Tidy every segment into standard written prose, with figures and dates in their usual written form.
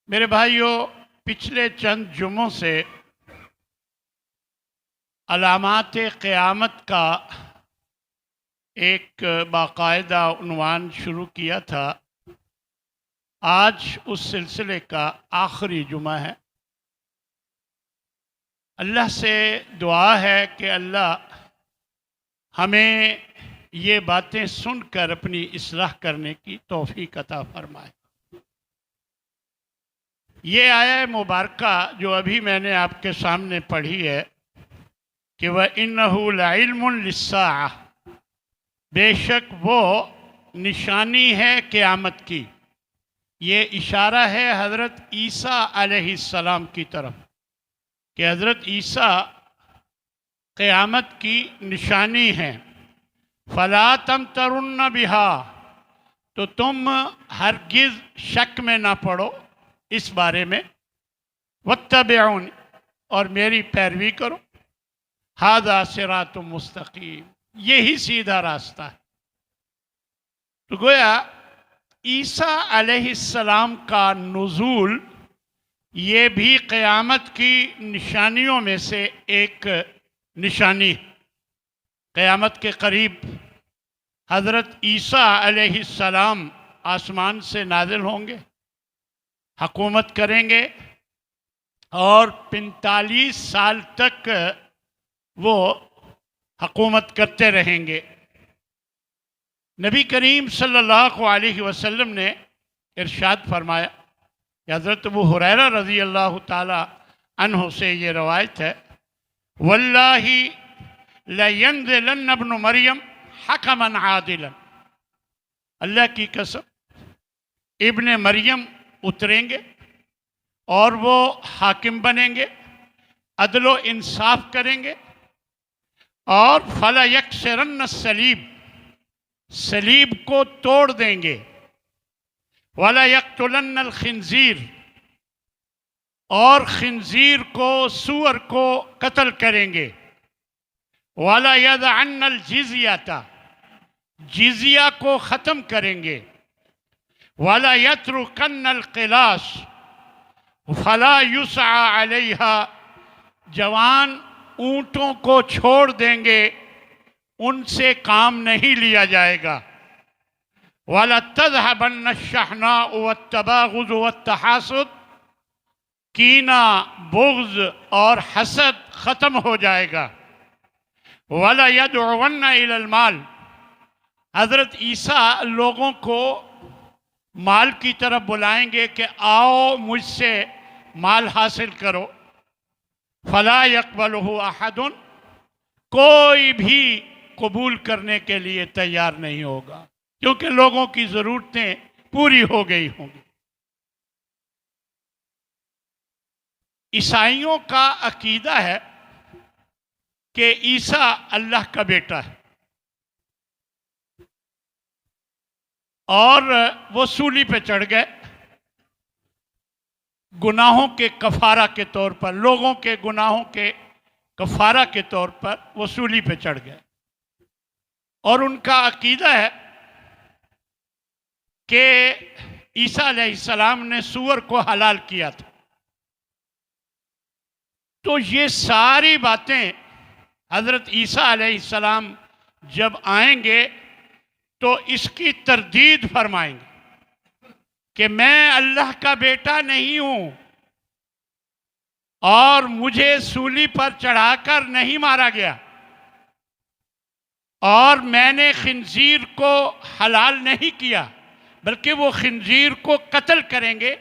मेरे भाइयों, पिछले चंद जुमों से अलामात क़यामत का एक बाकायदा उन्वान शुरू किया था। आज उस सिलसिले का आखिरी जुमा है। अल्लाह से दुआ है कि अल्लाह हमें ये बातें सुनकर अपनी इस्लाह करने की तौफीक अता फरमाए। ये आया मुबारका जो अभी मैंने आपके सामने पढ़ी है कि वह इन्नहु लइल्मुन लिस्साअह, बेशक वो निशानी है क़यामत की। ये इशारा है हज़रत ईसा अलैहिस्सलाम की तरफ कि हज़रत ईसा क़यामत की निशानी है। फ़ला तमतरुन्न बिहा, तो तुम हरगिज़ शक में ना पड़ो इस बारे में। वत्तबिऊन, और मेरी पैरवी करो। हादा सिरातुम मुस्तकीम, यही सीधा रास्ता है। तो गोया ईसा अलैहिस्सलाम का नुज़ूल ये भी क़यामत की निशानियों में से एक निशानी है। क़यामत के करीब हज़रत ईसा अलैहिस्सलाम आसमान से नाज़िल होंगे, हुकूमत करेंगे और 45 साल तक वो हुकूमत करते रहेंगे। नबी करीम सल्लल्लाहु अलैहि वसल्लम ने इरशाद फरमाया, हज़रत अबू हुरैरा रज़ी अल्लाह ताला अन्हु से ये रवायत है, वल्लाही लयंज़िलन्न इब्नु मरियम हकमन आदिलन, अल्लाह की कसम इब्ने मरियम उतरेंगे और वो हाकिम बनेंगे, अदलो इंसाफ करेंगे। और फला यकसरन्न सलीब, सलीब को तोड़ देंगे। वला यक्तुलन्न खिंजीर, और खिंजीर को, सूअर को कत्ल करेंगे। वला यदअन्नल जिज़ियता, जिज़िया को ख़त्म करेंगे। वला यत्रुकन्नल क़िलास फला युसअ अलैहा, जवान ऊँटों को छोड़ देंगे, उनसे काम नहीं लिया जाएगा। वाला तज़हबन्न शहनाउ वत्तबाग़ुज़ वत्तहासुद, कीना, बुग़्ज़ और हसद ख़त्म हो जाएगा। वाला यदउवन्न इलल माल, हज़रत ईसा लोगों को माल की तरफ बुलाएंगे कि आओ मुझसे माल हासिल करो। फला यक़बलुहु अहदुन, कोई भी कबूल करने के लिए तैयार नहीं होगा, क्योंकि लोगों की ज़रूरतें पूरी हो गई होंगी। ईसाइयों का अकीदा है कि ईसा अल्लाह का बेटा है और वो सूली पे चढ़ गए गुनाहों के कफ़ारा के तौर पर, लोगों के गुनाहों के कफ़ारा के तौर पर वो सूली पे चढ़ गए। और उनका अकीदा है कि ईसा अलैहिस्सलाम ने सूअर को हलाल किया था। तो ये सारी बातें हज़रत ईसा अलैहिस्सलाम जब आएंगे तो इसकी तरदीद फरमाएंगे कि मैं अल्लाह का बेटा नहीं हूं और मुझे सूली पर चढ़ाकर नहीं मारा गया, और मैंने खिंजीर को हलाल नहीं किया, बल्कि वो खिंजीर को कत्ल करेंगे।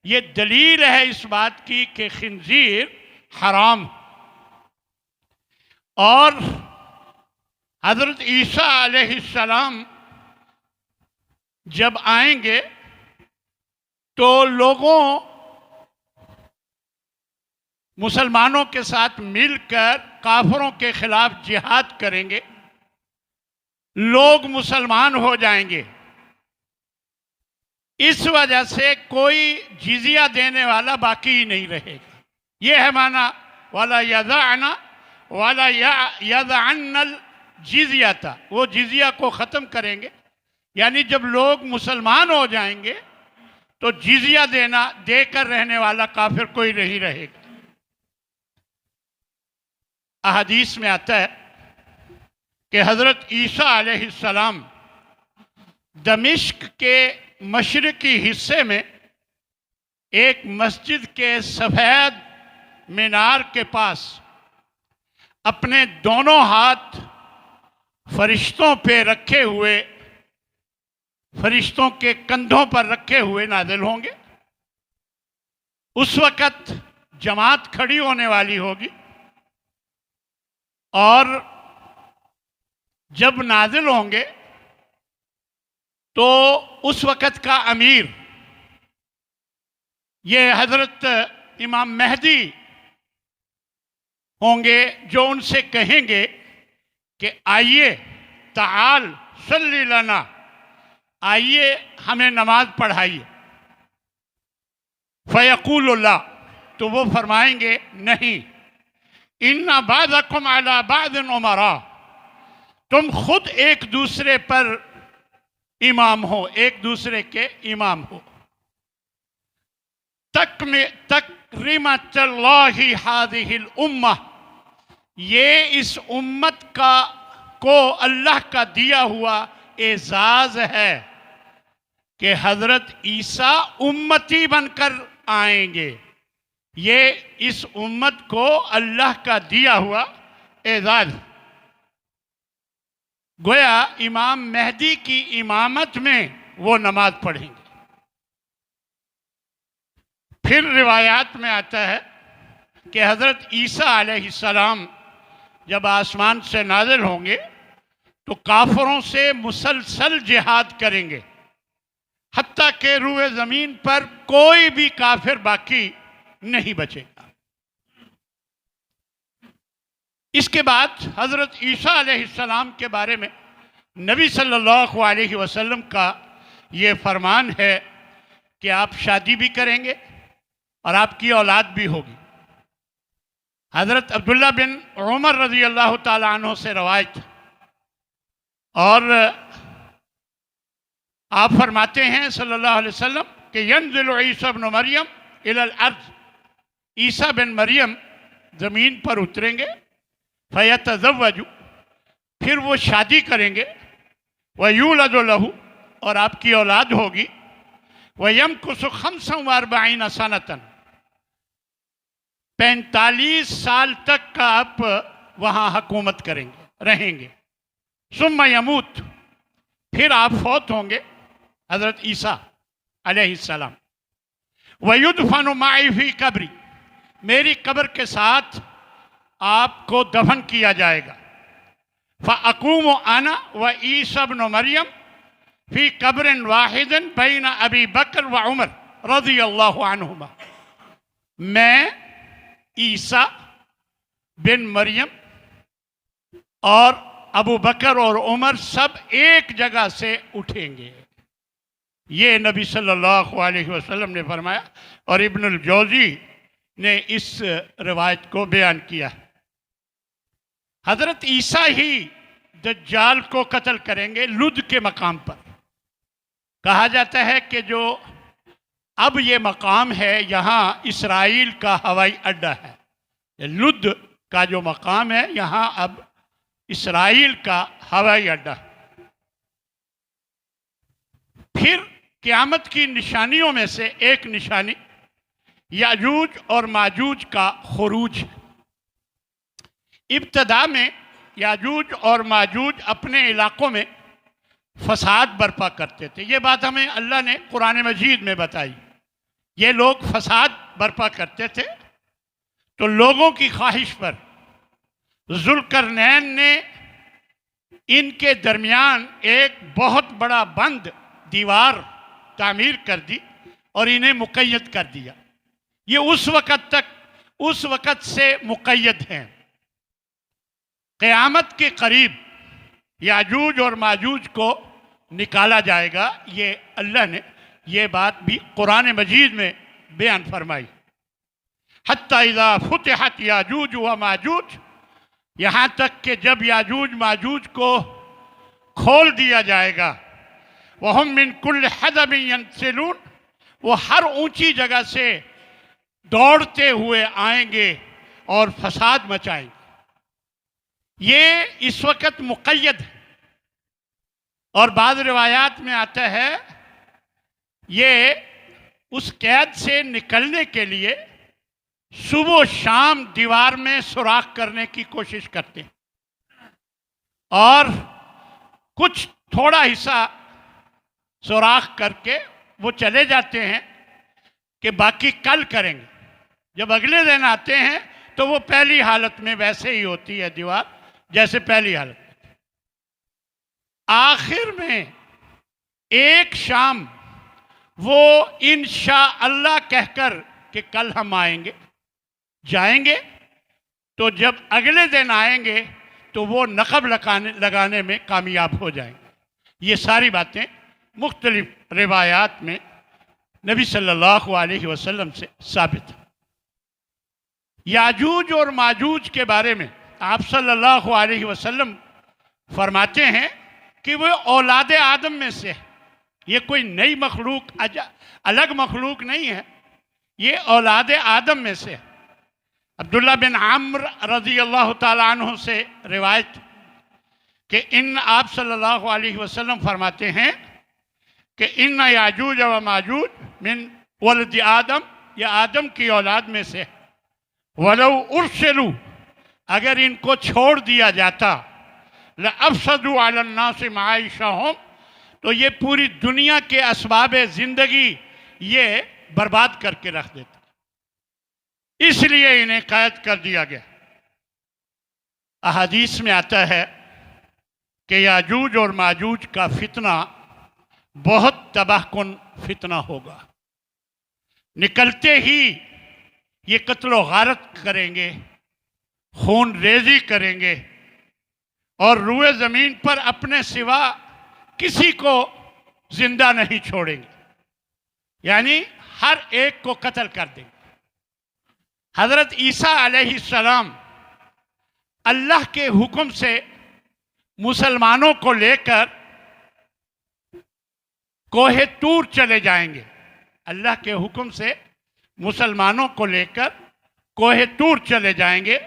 ये दलील है इस बात की कि खिंजीर हराम। और हज़रत ईसा अलैहिस्सलाम जब आएंगे तो लोगों, मुसलमानों के साथ मिलकर काफिरों के खिलाफ जिहाद करेंगे। लोग मुसलमान हो जाएंगे। इस वजह से कोई जिजिया देने वाला बाकी ही नहीं रहेगा। ये है माना वाला यदअना वाला यदअन्नल जिजियाता, वो जिजिया को ख़त्म करेंगे। यानी जब लोग मुसलमान हो जाएंगे तो जिजिया देकर रहने वाला काफिर कोई नहीं रहेगा। अहदीस में आता है कि हज़रत ईसा अलैहिस्सलाम दमिश्क के मशरकी हिस्से में एक मस्जिद के सफ़ेद मीनार के पास अपने दोनों हाथ फरिश्तों पे रखे हुए, फरिश्तों के कंधों पर रखे हुए नाज़िल होंगे। उस वक़्त जमात खड़ी होने वाली होगी और जब नाज़िल होंगे तो उस वक़्त का अमीर ये हज़रत इमाम मेहदी होंगे, जो उनसे कहेंगे कि आइए ताल सल्ली लना, आइए हमें नमाज पढ़ाइए। फ़यक़ूलुल्लाह, तो वो फरमाएंगे नहीं, इन्ना बादकुम अला बादिन उमरा, तुम खुद एक दूसरे पर इमाम हो, एक दूसरे के इमाम हो। तकरीमतल्लाहि हादिहिल उम्मा, ये इस उम्मत को अल्लाह का दिया हुआ एजाज है कि हजरत ईसा उम्मती बनकर आएंगे। ये इस उम्मत को अल्लाह का दिया हुआ एजाज। गोया इमाम मेहदी की इमामत में वो नमाज पढ़ेंगे। फिर रिवायात में आता है कि हज़रत ईसा अलैहिस्सलाम जब आसमान से नाज़िल होंगे तो काफिरों से मुसलसल जिहाद करेंगे, हत्ता के रूए ज़मीन पर कोई भी काफिर बाकी नहीं बचेगा। इसके बाद हज़रत ईसा अलैहिस्सलाम के बारे में नबी सल्लल्लाहु अलैहि वसल्लम का ये फरमान है कि आप शादी भी करेंगे और आपकी औलाद भी होगी। हज़रत अब्दुल्ला बिन उमर रज़ी अल्लाह ताला अन्हु से रवायत, और आप फरमाते हैं सल्लल्लाहु अलैहि वसल्लम कि यंज़िलु ईसा बिन मरियम इलल अर्ज़, ईसा बिन मरियम ज़मीन पर उतरेंगे। फ़यतज़व्वजु, फिर वो शादी करेंगे। वयूलदु लहू, और आपकी औलाद होगी। वयमकुसु खम्सन व अर्बईन सनतन, 45 साल तक का आप वहाँ हुकूमत करेंगे, रहेंगे। सुम्मा यमूत, फिर आप फौत होंगे हज़रत ईसा अलैहिस्सलाम। वयुदफनु माई फी कब्री, मेरी कब्र के साथ आपको दफन किया जाएगा। फ़अक़ूमु अना व ईसा बिन मरियम फी कब्रिन वाहिदिन बैन अबी बकर व उमर रज़ियल्लाहु अन्हुमा, मैं ईसा बिन मरियम और अबू बकर और उमर सब एक जगह से उठेंगे। ये नबी सल्लल्लाहु अलैहि वसल्लम ने फरमाया और इब्नुल जौज़ी ने इस रिवायत को बयान किया। हज़रत ईसा ही दज्जाल को कत्ल करेंगे लुद के मकाम पर। कहा जाता है कि जो अब ये मकाम है, यहाँ इसराइल का हवाई अड्डा है। लुद का जो मकाम है, यहाँ अब इसराइल का हवाई अड्डा। फिर क़यामत की निशानियों में से एक निशानी याजूज और माजूज का खुरूज है। इब्तदा में याजूज और माजूज अपने इलाकों में फसाद बर्पा करते थे। ये बात हमें अल्लाह ने कुरान मजीद में बताई। ये लोग फसाद बर्पा करते थे, तो लोगों की ख्वाहिश पर ज़ुल्करनैन ने इनके दरमियान एक बहुत बड़ा बंद दीवार तामीर कर दी और इन्हें मुक़य्यद कर दिया। ये उस वक़्त से मुक़य्यद हैं। क़यामत के करीब याजूज और माजूज को निकाला जाएगा। ये अल्लाह ने ये बात भी कुरान मजीद में बयान फरमाई। हत्ता इज़ा फुतिहत याजूज व माजूज, यहाँ तक कि जब याजूज माजूज को खोल दिया जाएगा। वहुम मिन कुल्ल हदबिन यंसिलून, वो हर ऊंची जगह से दौड़ते हुए आएंगे और फसाद मचाएंगे। ये इस वक्त मुक़य्यद है और बाद रिवायात में आता है ये उस कैद से निकलने के लिए सुबह शाम दीवार में सुराख करने की कोशिश करते हैं और कुछ थोड़ा हिस्सा सुराख करके वो चले जाते हैं कि बाकी कल करेंगे। जब अगले दिन आते हैं तो वो पहली हालत में वैसे ही होती है दीवार जैसे पहली हालत में। आखिर में एक शाम वो इंशाअल्लाह कहकर कि कल हम आएंगे जाएंगे, तो जब अगले दिन आएंगे तो वो नक़ब लगाने में कामयाब हो जाएंगे। ये सारी बातें मुख्तलिफ रिवायात में नबी सल्लल्लाहु अलैहि वसल्लम से साबित है। याजूज और माजूज के बारे में आप सल्लल्लाहु अलैहि वसल्लम फरमाते हैं कि वो औलाद आदम में से है। ये कोई नई मखलूक अलग मखलूक नहीं है, ये औलाद आदम में से है। अब्दुल्ला बिन आम्र रज़ी अल्लाह ताला अन्हु से रिवायत कि इन आप सल्लल्लाहु अलैहि वसल्लम फरमाते हैं कि इन याजूज व माजूज मिन वलद आदम, या आदम की औलाद में से, वलौ उर्सिलू, अगर इनको छोड़ दिया जाता, लअफ़सदू अलन्नास माइशहुम, तो ये पूरी दुनिया के असबाब ज़िंदगी ये बर्बाद करके रख देते, इसलिए इन्हें कैद कर दिया गया। अहादीस में आता है कि याजूज और माजूज का फितना बहुत तबाहकुन फितना होगा। निकलते ही ये कत्ल गारत करेंगे, खून रेजी करेंगे और रुए ज़मीन पर अपने सिवा किसी को जिंदा नहीं छोड़ेंगे, यानी हर एक को कत्ल कर देंगे। हज़रत ईसा अलैहिस्सलाम अल्लाह के हुक्म से मुसलमानों को लेकर कोहे तूर चले जाएंगे। अल्लाह के हुक्म से मुसलमानों को लेकर कोहे तूर चले जाएंगे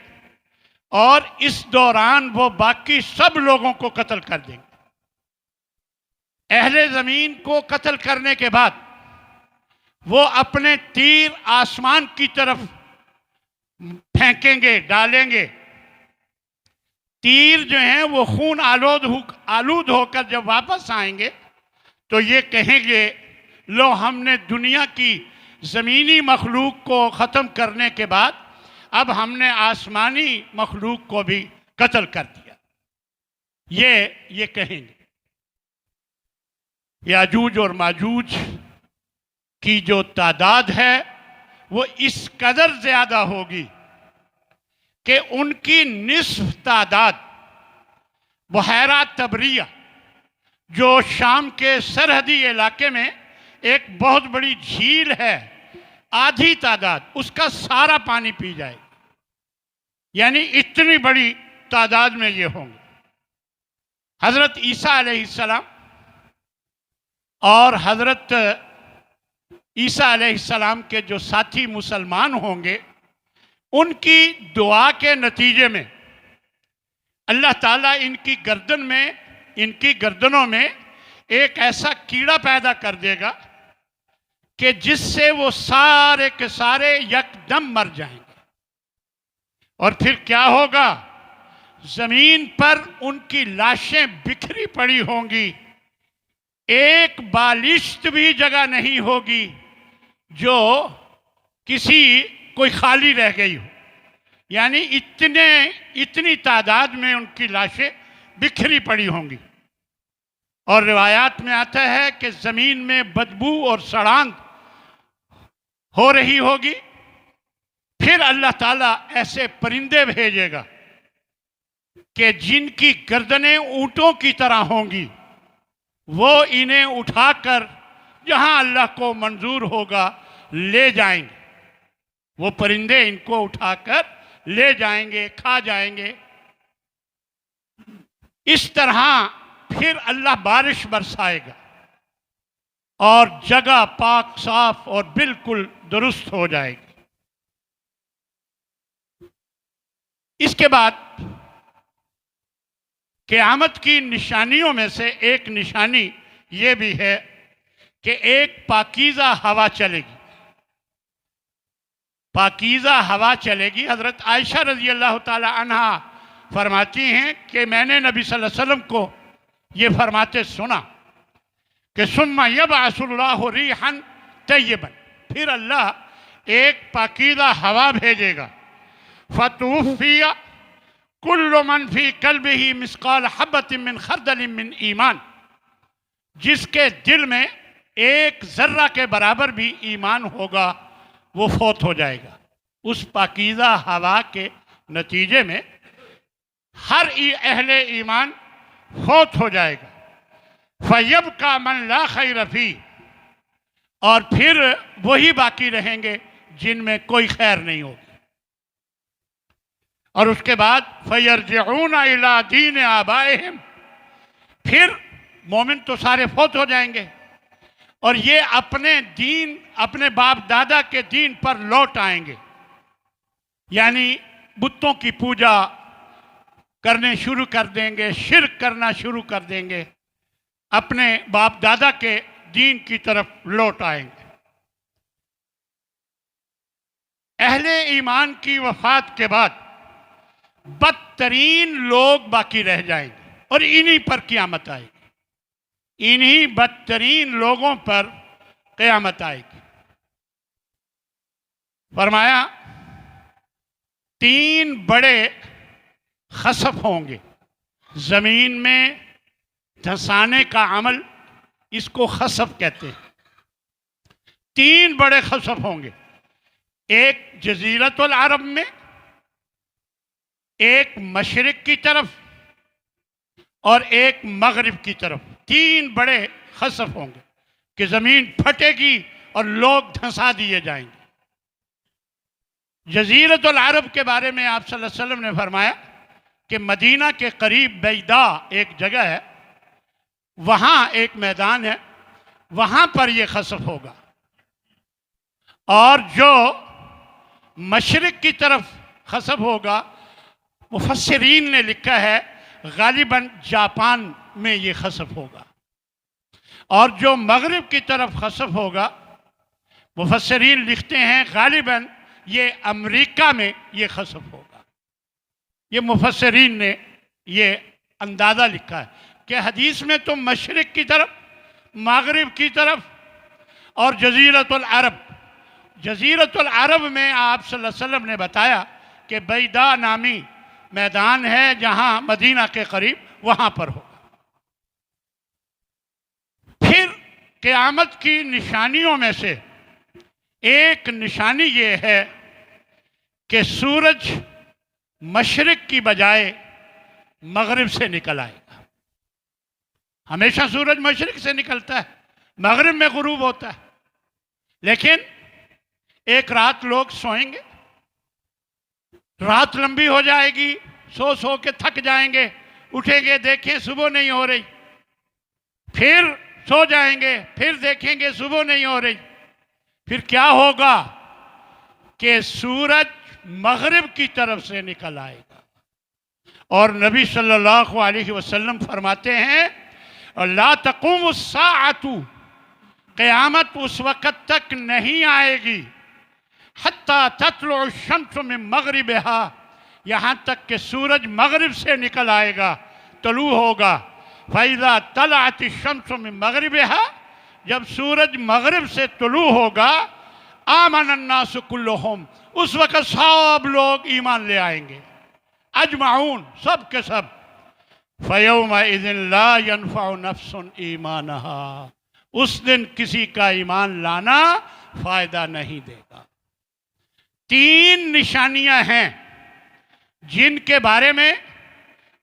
और इस दौरान वो बाकी सब लोगों को कत्ल कर देंगे। अहले ज़मीन को कत्ल करने के बाद वो अपने तीर आसमान की तरफ फेंकेंगे, डालेंगे। तीर जो हैं वो खून आलूद होकर जब वापस आएंगे तो ये कहेंगे, लो हमने दुनिया की ज़मीनी मखलूक को ख़त्म करने के बाद अब हमने आसमानी मखलूक को भी कत्ल कर दिया। ये कहेंगे। याजूज और माजूज की जो तादाद है वो इस कदर ज़्यादा होगी कि उनकी निस्फ तादाद बहरा तबरिया, जो शाम के सरहदी इलाके में एक बहुत बड़ी झील है, आधी तादाद उसका सारा पानी पी जाए, यानी इतनी बड़ी तादाद में ये होंगे। हज़रत ईसा अलैहिस्सलाम और हज़रत ईसा अलैहिस्सलाम के जो साथी मुसलमान होंगे, उनकी दुआ के नतीजे में अल्लाह ताला इनकी गर्दनों में एक ऐसा कीड़ा पैदा कर देगा कि जिससे वो सारे के सारे यकदम मर जाएंगे। और फिर क्या होगा, जमीन पर उनकी लाशें बिखरी पड़ी होंगी, एक बालिश्त भी जगह नहीं होगी जो कोई खाली रह गई हो, यानी इतनी तादाद में उनकी लाशें बिखरी पड़ी होंगी। और रिवायात में आता है कि ज़मीन में बदबू और सड़ांध हो रही होगी। फिर अल्लाह ताला ऐसे परिंदे भेजेगा कि जिनकी गर्दनें ऊंटों की तरह होंगी, वो इन्हें उठाकर जहां अल्लाह को मंजूर होगा ले जाएंगे। वो परिंदे इनको उठाकर ले जाएंगे, खा जाएंगे। इस तरह फिर अल्लाह बारिश बरसाएगा और जगह पाक साफ और बिल्कुल दुरुस्त हो जाएगी। इसके बाद क़यामत की निशानियों में से एक निशानी ये भी है कि एक पाकीज़ा हवा चलेगी। पाकीज़ा हवा चलेगी। हज़रत आयशा रज़ी अल्लाह ताला अन्हा फरमाती हैं कि मैंने नबी सल्लल्लाहु अलैहि वसल्लम को ये फरमाते सुना कि सुम्मा यबअसुल्लाहु रिहन तय्यबन, फिर अल्लाह एक पाकीज़ा हवा भेजेगा। फतूफ़िया कुल्लु मन फी क़ल्बिही मिस्क़ाल हब्बतिन मिन खरदलिन मिन ईमान, जिसके दिल में एक ज़र्रा के बराबर भी ईमान होगा वो फौत हो जाएगा। उस पाकीज़ा हवा के नतीजे में हर अहले ईमान फौत हो जाएगा। फ़यब का मन ला खैर फी, और फिर वही बाकी रहेंगे जिनमें कोई खैर नहीं होगी। और उसके बाद फ़यरजिऊन इला दीन आबाइहिम, फिर मोमिन तो सारे फौत हो जाएंगे और ये अपने दीन, अपने बाप दादा के दीन पर लौट आएंगे, यानी बुतों की पूजा करने शुरू कर देंगे, शिर्क करना शुरू कर देंगे, अपने बाप दादा के दीन की तरफ लौट आएंगे। अहले ईमान की वफात के बाद बदतरीन लोग बाकी रह जाएंगे और इन्हीं पर क़यामत आएगी। इन्हीं बदतरीन लोगों पर क़यामत आएगी। फरमाया 3 बड़े खसफ होंगे ज़मीन में धंसाने का अमल, इसको खसफ कहते हैं। 3 बड़े खसफ होंगे, एक जज़ीरतुल अरब में, एक मशरिक की तरफ और एक मगरिब की तरफ। 3 बड़े खसफ होंगे कि ज़मीन फटेगी और लोग धंसा दिए जाएंगे। जज़ीरतुल अरब के बारे में आप सल्लल्लाहु अलैहि वसल्लम ने फरमाया कि मदीना के करीब बैदा एक जगह है, वहाँ एक मैदान है, वहाँ पर यह खसफ होगा। और जो मशरिक की तरफ खसफ होगा, मुफस्सिरीन ने लिखा है गालिबन जापान में ये खसफ होगा। और जो मगरिब की तरफ खसफ होगा, मुफस्सिरीन लिखते हैं गालिबन ये अमेरिका में ये खसफ होगा। ये मुफस्सिरीन ने ये अंदाज़ा लिखा है कि हदीस में तो मशरिक की तरफ, मगरिब की तरफ और जज़ीरतुल अरब, जज़ीरतुल अरब में आप सल्लल्लाहु अलैहि वसल्लम ने बताया कि बैदा नामी मैदान है जहां मदीना के करीब, वहां पर होगा। फिर क़यामत की निशानियों में से एक निशानी ये है कि सूरज मशरिक की बजाय मगरिब से निकल आएगा। हमेशा सूरज मशरिक से निकलता है, मगरिब में गुरूब होता है। लेकिन एक रात लोग सोएंगे, रात लंबी हो जाएगी, सो सो के थक जाएंगे, उठेंगे देखें सुबह नहीं हो रही, फिर सो जाएंगे, फिर देखेंगे सुबह नहीं हो रही। फिर क्या होगा कि सूरज मगरिब की तरफ से निकल आएगा। और नबी सल्लल्लाहु अलैहि वसल्लम फरमाते हैं ला तक़ूमुस्साअतु, क़यामत उस वक़्त तक नहीं आएगी हत्ता तत्लुअ शम्सु मिन मग़रिबिहा, यहाँ तक कि सूरज मगरिब से निकल आएगा, तलू होगा। फ़इज़ा तलअति शम्सु मिन मग़रिबिहा, जब सूरज मगरिब से तुलू होगा, आमन अन्नासु कुल्लुहुम, उस वक़्त सब लोग ईमान ले आएंगे, अजमाऊन, सब के सब। फ़यौमइज़िन ला यनफ़उ नफ्सुन ईमानहा, उस दिन किसी का ईमान लाना फ़ायदा नहीं देगा। 3 निशानियां हैं जिनके बारे में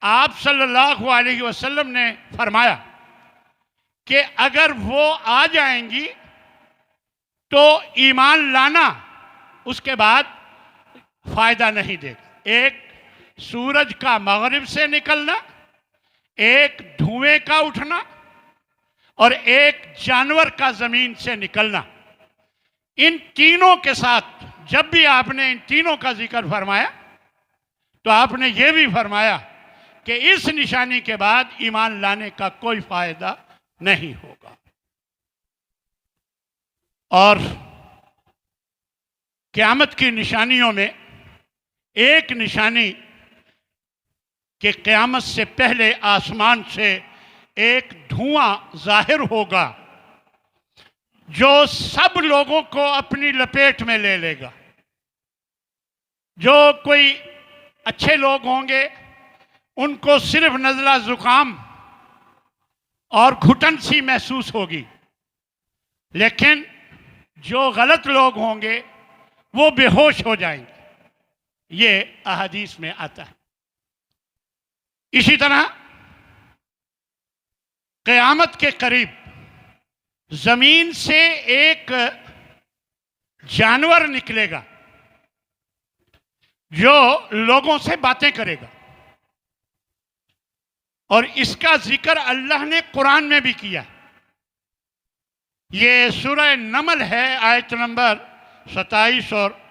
आप सल्लल्लाहु अलैहि वसल्लम ने फरमाया कि अगर वो आ जाएंगी तो ईमान लाना उसके बाद फ़ायदा नहीं देगा। एक सूरज का मगरिब से निकलना, एक धुएं का उठना, और एक जानवर का ज़मीन से निकलना। इन तीनों के साथ जब भी आपने इन तीनों का जिक्र फरमाया तो आपने ये भी फरमाया कि इस निशानी के बाद ईमान लाने का कोई फायदा नहीं होगा। और क़यामत की निशानियों में एक निशानी कि क़यामत से पहले आसमान से एक धुआं जाहिर होगा जो सब लोगों को अपनी लपेट में ले लेगा। जो कोई अच्छे लोग होंगे उनको सिर्फ नज़ला ज़ुकाम और घुटन सी महसूस होगी, लेकिन जो गलत लोग होंगे वो बेहोश हो जाएंगे। ये अहादीस में आता है। इसी तरह क़यामत के करीब ज़मीन से एक जानवर निकलेगा जो लोगों से बातें करेगा, और इसका जिक्र अल्लाह ने कुरान में भी किया। ये सूरह नमल है, आयत नंबर 27 और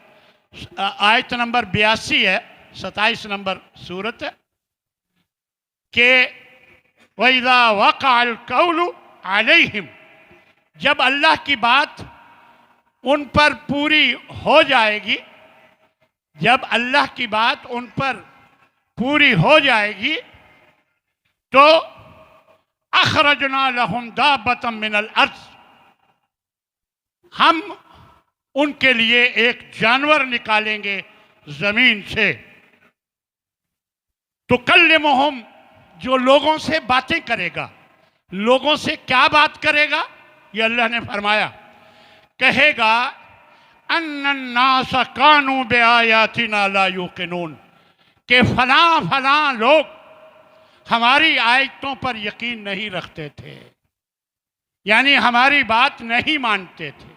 आयत नंबर 82 है, 27 नंबर सूरत है कि वइज़ा वक़अल क़ौलु अलैहिम, जब अल्लाह की बात उन पर पूरी हो जाएगी, जब अल्लाह की बात उन पर पूरी हो जाएगी तो अखरजना लहुम दाब्बतम मिनल अर्ज़, हम उनके लिए एक जानवर निकालेंगे ज़मीन से। तो तुकल्लिमुहुम, जो लोगों से बातें करेगा। लोगों से क्या बात करेगा? ये अल्लाह ने फरमाया, कहेगा अन्नन्नास कानू बिआयातिना ला युकिनून, कि फलां फलां लोग हमारी आयतों पर यकीन नहीं रखते थे, यानी हमारी बात नहीं मानते थे।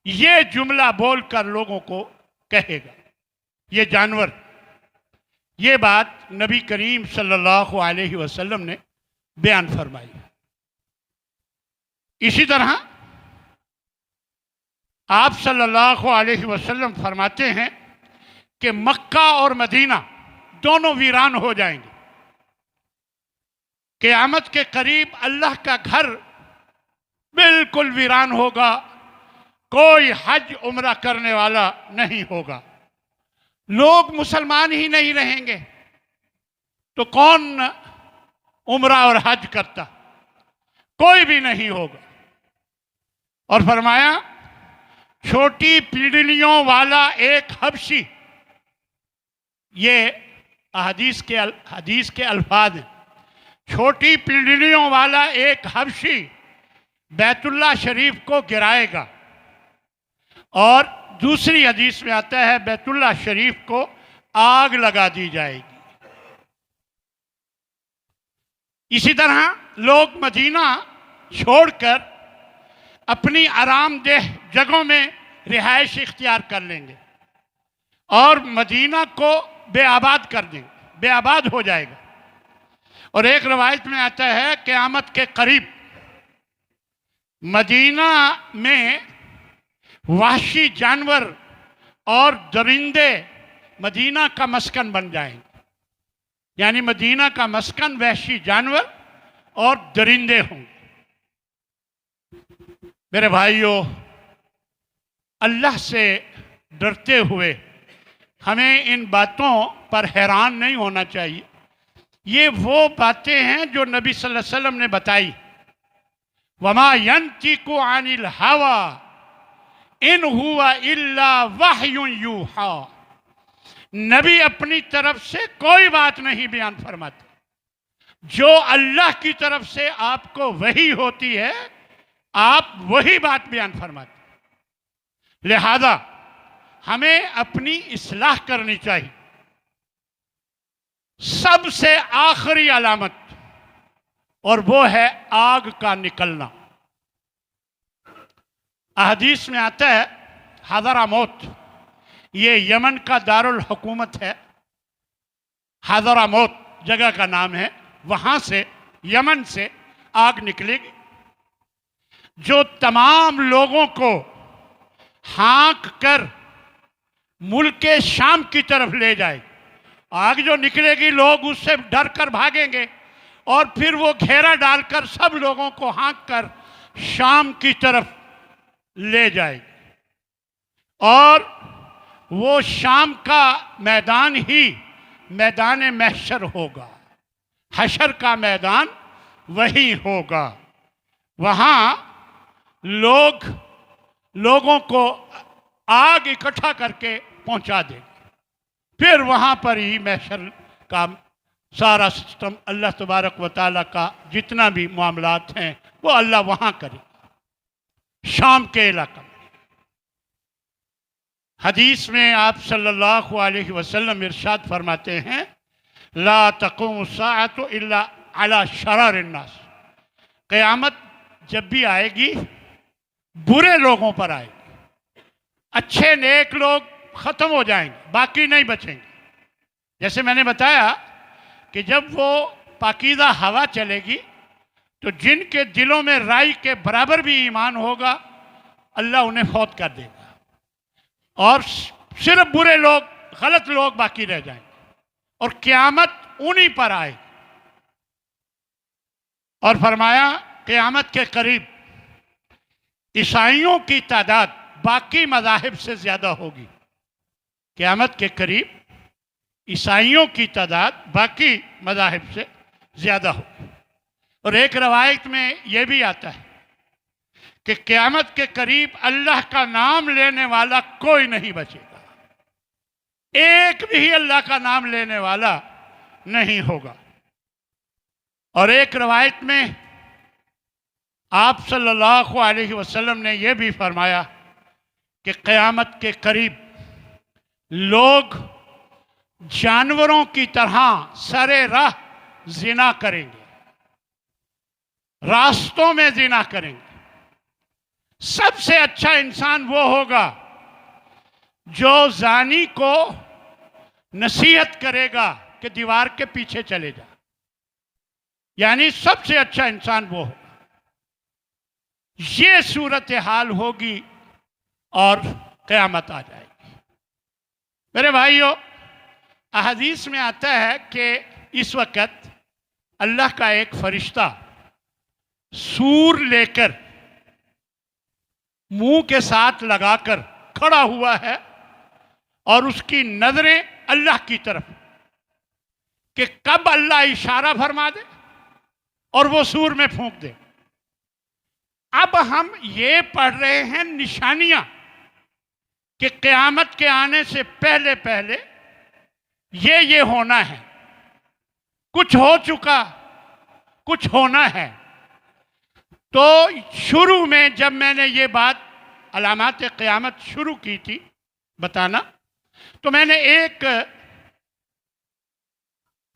ये जुमला बोलकर लोगों को कहेगा ये जानवर। ये बात नबी करीम सल्लल्लाहु अलैहि वसल्लम ने बयान फरमाई। इसी तरह आप सल्लल्लाहु अलैहि वसल्लम फरमाते हैं कि मक्का और मदीना दोनों वीरान हो जाएंगे। क़यामत के करीब अल्लाह का घर बिल्कुल वीरान होगा, कोई हज उम्रा करने वाला नहीं होगा, लोग मुसलमान ही नहीं रहेंगे तो कौन उम्रा और हज करता? कोई भी नहीं होगा। और फरमाया छोटी पीढ़ियों वाला एक हबशी, ये हदीस के अल्फाज हैं, छोटी पीढ़ियों वाला एक हबशी बैतुल्लाह शरीफ को गिराएगा। और दूसरी हदीस में आता है बैतुल्लाह शरीफ को आग लगा दी जाएगी। इसी तरह लोग मदीना छोड़कर अपनी आरामदेह जगहों में रिहाइश इख्तियार कर लेंगे और मदीना को बेआबाद कर देंगे, बेआबाद हो जाएगा। और एक रवायत में आता है क़यामत के करीब मदीना में वहशी जानवर और दरिंदे मदीना का मस्कन बन जाएंगे, यानी मदीना का मस्कन वहशी जानवर और दरिंदे होंगे। मेरे भाइयों, अल्लाह से डरते हुए हमें इन बातों पर हैरान नहीं होना चाहिए। ये वो बातें हैं जो नबी सल्लल्लाहु अलैहि वसल्लम ने बताई। वमा यंतिकु अनिल हवा इन हुआ इल्ला वहयुन यूहा, नबी अपनी तरफ से कोई बात नहीं बयान फरमाते, जो अल्लाह की तरफ से आपको वही होती है आप वही बात बयान फरमाते। लिहाजा हमें अपनी इस्लाह करनी चाहिए। सबसे आखिरी अलामत, और वो है आग का निकलना। अहदीस में आता है हज़रमौत, ये यमन का दारुल हुकूमत है। हज़रमौत जगह का नाम है, वहाँ से यमन से आग निकलेगी जो तमाम लोगों को हाँक कर मुल्क शाम की तरफ ले जाए। आग जो निकलेगी लोग उससे डर कर भागेंगे और फिर वो घेरा डालकर सब लोगों को हाँक कर शाम की तरफ ले जाए। और वो शाम का मैदान ही मैदान महशर होगा, हशर का मैदान वही होगा। वहाँ लोगों को आग इकट्ठा करके पहुंचा देंगे। फिर वहाँ पर ही महशर का सारा सिस्टम, अल्लाह तबारक व तआला का जितना भी मामलात हैं वो अल्लाह वहाँ करे, शाम के इलाका में। हदीस में आप सल्लल्लाहु अलैहि वसल्लम इरशाद फरमाते हैं, ला तक़ूमु साअतु इल्ला अला शरारिन नास। क़यामत जब भी आएगी बुरे लोगों पर आएगी, अच्छे नेक लोग ख़त्म हो जाएंगे, बाकी नहीं बचेंगे। जैसे मैंने बताया कि जब वो पाकीज़ा हवा चलेगी तो जिनके दिलों में राई के बराबर भी ईमान होगा अल्लाह उन्हें फौत कर देगा और सिर्फ बुरे लोग, गलत लोग बाकी रह जाएंगे और क़यामत उन्हीं पर आएगी। और फरमाया क़यामत के करीब ईसाइयों की तादाद बाकी मज़ाहिब से ज़्यादा होगी। क़यामत के करीब ईसाइयों की तादाद बाकी मज़ाहिब से ज़्यादा होगी। और एक रवायत में यह भी आता है कि क़यामत के करीब अल्लाह का नाम लेने वाला कोई नहीं बचेगा, एक भी अल्लाह का नाम लेने वाला नहीं होगा। और एक रवायत में आप सल्लल्लाहु अलैहि वसल्लम ने यह भी फरमाया कि क़यामत के करीब लोग जानवरों की तरह सरे राह जिना करेंगे, रास्तों में जिना करेंगे। सबसे अच्छा इंसान वो होगा जो जानी को नसीहत करेगा कि दीवार के पीछे चले जा, यानी सबसे अच्छा इंसान वो होगा। ये सूरत हाल होगी और क़यामत आ जाएगी। मेरे भाइयों, अहदीस में आता है कि इस वक्त अल्लाह का एक फरिश्ता सूर लेकर मुंह के साथ लगाकर खड़ा हुआ है और उसकी नजरें अल्लाह की तरफ कि कब अल्लाह इशारा फरमा दे और वो सूर में फूंक दे। अब हम ये पढ़ रहे हैं निशानियां कि क़यामत के आने से पहले पहले ये होना है, कुछ हो चुका, कुछ होना है। तो शुरू में जब मैंने ये बात अलामात क़यामत शुरू की थी बताना, तो मैंने एक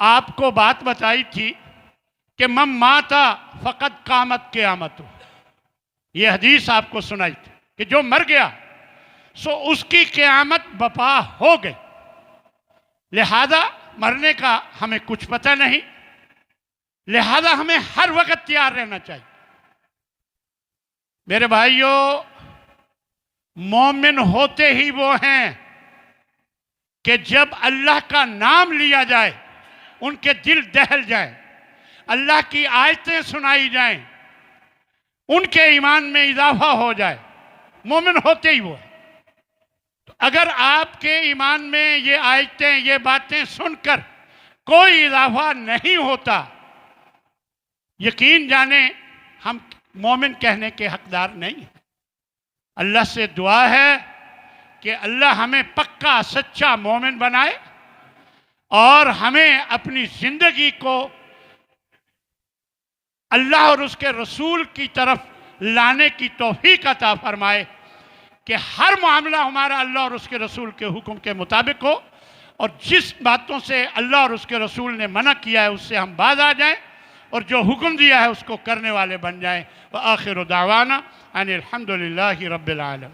आपको बात बताई थी कि मम माता फ़क़द क़ामत क़यामत। ये हदीस आपको सुनाई थी कि जो मर गया सो उसकी क़यामत बपा हो गई। लिहाजा मरने का हमें कुछ पता नहीं, लिहाजा हमें हर वक्त तैयार रहना चाहिए। मेरे भाइयों, मोमिन होते ही वो हैं कि जब अल्लाह का नाम लिया जाए उनके दिल दहल जाए, अल्लाह की आयतें सुनाई जाएं, उनके ईमान में इजाफा हो जाए। मोमिन होते ही वो है। तो अगर आपके ईमान में ये आयतें, ये बातें सुनकर कोई इजाफा नहीं होता, यकीन जाने हम मोमिन कहने के हकदार नहीं हैं। अल्लाह से दुआ है कि अल्लाह हमें पक्का सच्चा मोमिन बनाए और हमें अपनी ज़िंदगी को अल्लाह और उसके रसूल की तरफ लाने की तौफीक अता फरमाए कि हर मामला हमारा अल्लाह और उसके रसूल के हुक्म के मुताबिक हो और जिस बातों से अल्लाह और उसके रसूल ने मना किया है उससे हम बाज आ जाएं और जो हुक्म दिया है उसको करने वाले बन जाएं। व आखिर दावाना अनिल हम्दुलिल्लाहि रब्बिल आलमीन।